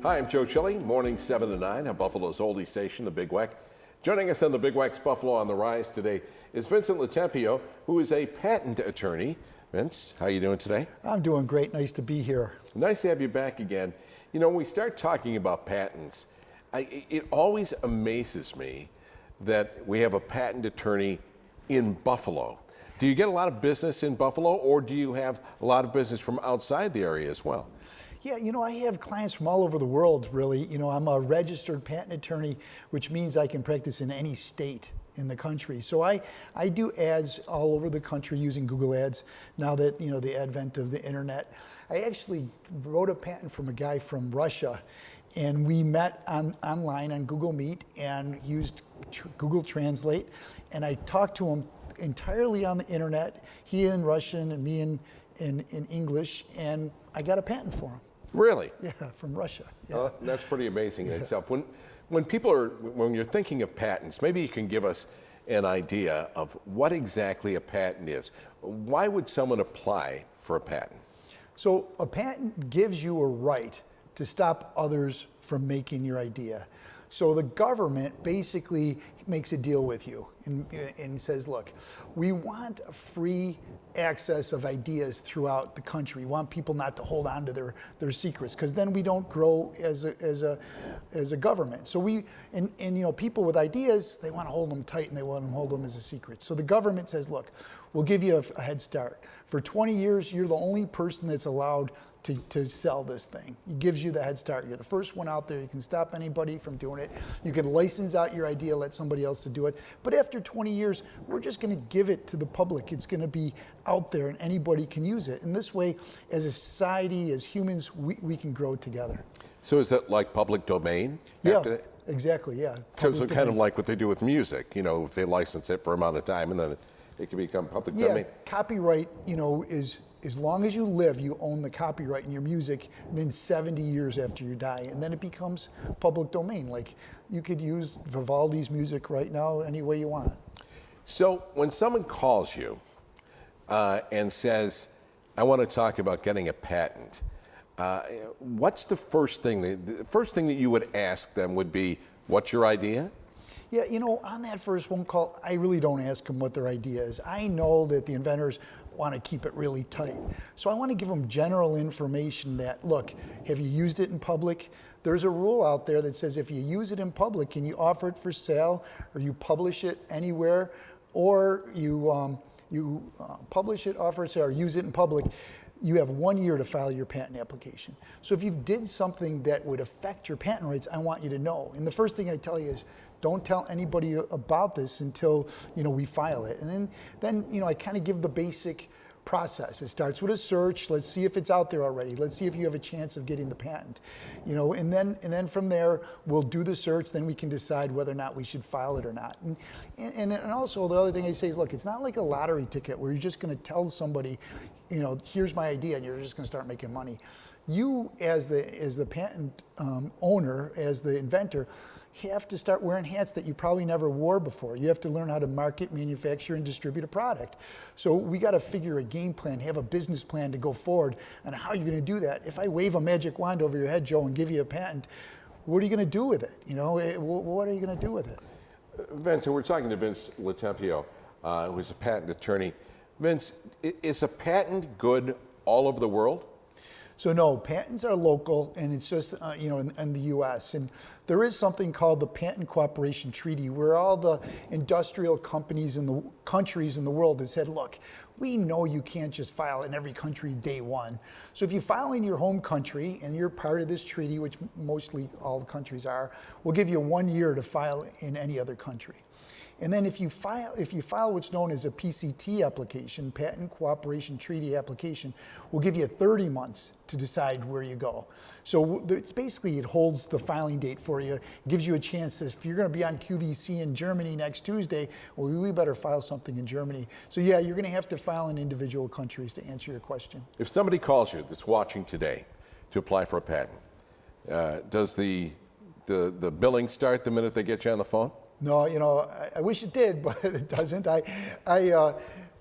Hi, I'm Joe Chili, morning 7 to 9 on Buffalo's oldie station, the Big Weck. Joining us on the Big Weck's Buffalo on the Rise today is Vincent LoTempio, who is a patent attorney. Vince, how are you doing today? I'm doing great. Nice to be here. Nice to have you back again. You know, when we start talking about patents, it always amazes me that we have a patent attorney in Buffalo. Do you get a lot of business in Buffalo, or do you have a lot of business from outside the area as well? Yeah, you know, I have clients from all over the world, really. You know, I'm a registered patent attorney, which means I can practice in any state in the country. So I do ads all over the country using Google Ads now that, you know, the advent of the internet. I actually wrote a patent from a guy from Russia, and we met online on Google Meet and used Google Translate, and I talked to him entirely on the internet, he in Russian and me in English, and I got a patent for him. Really? Yeah, from Russia. Yeah. That's pretty amazing in itself. When you're thinking of patents, maybe you can give us an idea of what exactly a patent is. Why would someone apply for a patent? So a patent gives you a right to stop others from making your idea. So the government basically makes a deal with you and says, look, we want free access of ideas throughout the country. We want people not to hold on to their secrets, because then we don't grow as a government. So you know, people with ideas, they want to hold them tight and they want to hold them as a secret. So the government says, look, we'll give you a head start. For 20 years, you're the only person that's allowed to sell this thing. It gives you the head start. You're the first one out there. You can stop anybody from doing it. You can license out your idea, let somebody else to do it. But after 20 years, we're just going to give it to the public. It's going to be out there and anybody can use it. And this way, as a society, as humans, we can grow together. So is that like public domain? Yeah, exactly, yeah. So kind of like what they do with music, you know, if they license it for a amount of time and then it can become public domain. Yeah, copyright, you know, is as long as you live, you own the copyright in your music, and then 70 years after you die, and then it becomes public domain. Like, you could use Vivaldi's music right now any way you want. So when someone calls you and says, I want to talk about getting a patent, what's the first thing? The first thing that you would ask them would be, what's your idea? Yeah, you know, on that first phone call, I really don't ask them what their idea is. I know that the inventors want to keep it really tight. So I want to give them general information that, look, have you used it in public? There's a rule out there that says if you use it in public and you offer it for sale, or you publish it anywhere, or you publish it, offer it, sale, or use it in public, you have 1 year to file your patent application. So if you did something that would affect your patent rights, I want you to know. And the first thing I tell you is, don't tell anybody about this until, you know, we file it. And then you know, I kind of give the basic process. It starts with a search. Let's see if it's out there already. Let's see if you have a chance of getting the patent. You know, and then from there we'll do the search. Then we can decide whether or not we should file it or not. And also the other thing I say is, look, it's not like a lottery ticket where you're just going to tell somebody, you know, here's my idea, and you're just going to start making money. You, as the patent owner, as the inventor, have to start wearing hats that you probably never wore before. You have to learn how to market, manufacture, and distribute a product. So we got to figure a game plan, have a business plan to go forward on how you're going to do that. If I wave a magic wand over your head, Joe, and give you a patent, what are you going to do with it? You know, what are you going to do with it? Vince, and we're talking to Vince LoTempio, who's a patent attorney. Vince, is a patent good all over the world? So no, patents are local, and it's just you know, in the U.S. And there is something called the Patent Cooperation Treaty, where all the industrial companies in the countries in the world have said, look, we know you can't just file in every country day one. So if you file in your home country and you're part of this treaty, which mostly all the countries are, we'll give you 1 year to file in any other country. And then if you file what's known as a PCT application, Patent Cooperation Treaty application, we'll give you 30 months to decide where you go. So it's basically, it holds the filing date for you, gives you a chance that if you're going to be on QVC in Germany next Tuesday, well, we better file something in Germany. So yeah, you're going to have to file in individual countries to answer your question. If somebody calls you that's watching today to apply for a patent, does the billing start the minute they get you on the phone? No, you know, I wish it did, but it doesn't.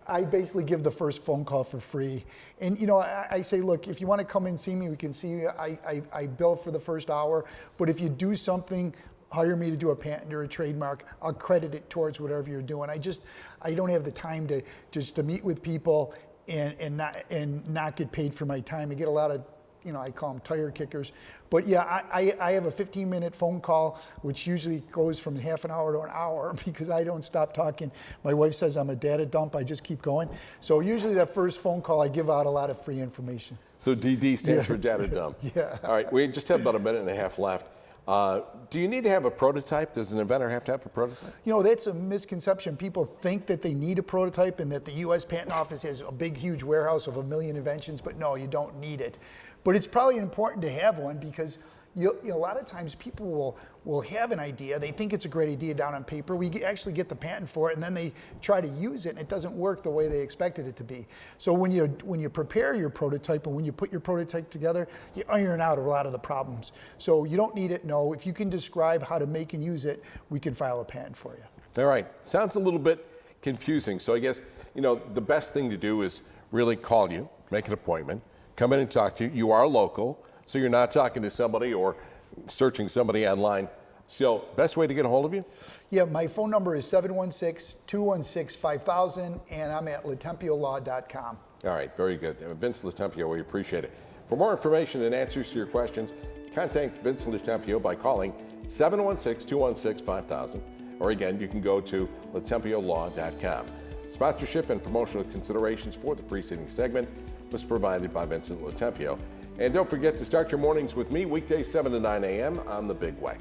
I basically give the first phone call for free. And I say, look, if you want to come and see me, we can see you. I bill for the first hour, but if you do something, hire me to do a patent or a trademark, I'll credit it towards whatever you're doing. I don't have the time to meet with people and not get paid for my time. I get a lot of, I call them tire kickers. But yeah, I have a 15-minute phone call, which usually goes from half an hour to an hour because I don't stop talking. My wife says I'm a data dump. I just keep going. So usually that first phone call, I give out a lot of free information. So DD stands for data dump. Yeah. All right, we just have about a minute and a half left. Do you need to have a prototype? Does an inventor have to have a prototype? That's a misconception. People think that they need a prototype and that the U.S. Patent Office has a big, huge warehouse of 1 million inventions, but no, you don't need it. But it's probably important to have one because a lot of times people will have an idea, they think it's a great idea down on paper, we actually get the patent for it, and then they try to use it and it doesn't work the way they expected it to be. So when you prepare your prototype and when you put your prototype together, you iron out a lot of the problems. So you don't need it, no. If you can describe how to make and use it, we can file a patent for you. All right, sounds a little bit confusing. So I guess, the best thing to do is really call you, make an appointment, come in and talk to you. You are local, so you're not talking to somebody or searching somebody online. So best way to get a hold of you? Yeah, my phone number is 716-216-5000, and I'm at LoTempiolaw.com. All right, very good. Vince LoTempio, we appreciate it. For more information and answers to your questions, contact Vince LoTempio by calling 716-216-5000. Or again, you can go to LoTempiolaw.com. Sponsorship and promotional considerations for the preceding segment was provided by Vincent LoTempio. And don't forget to start your mornings with me weekdays 7 to 9 a.m. on The Big Way.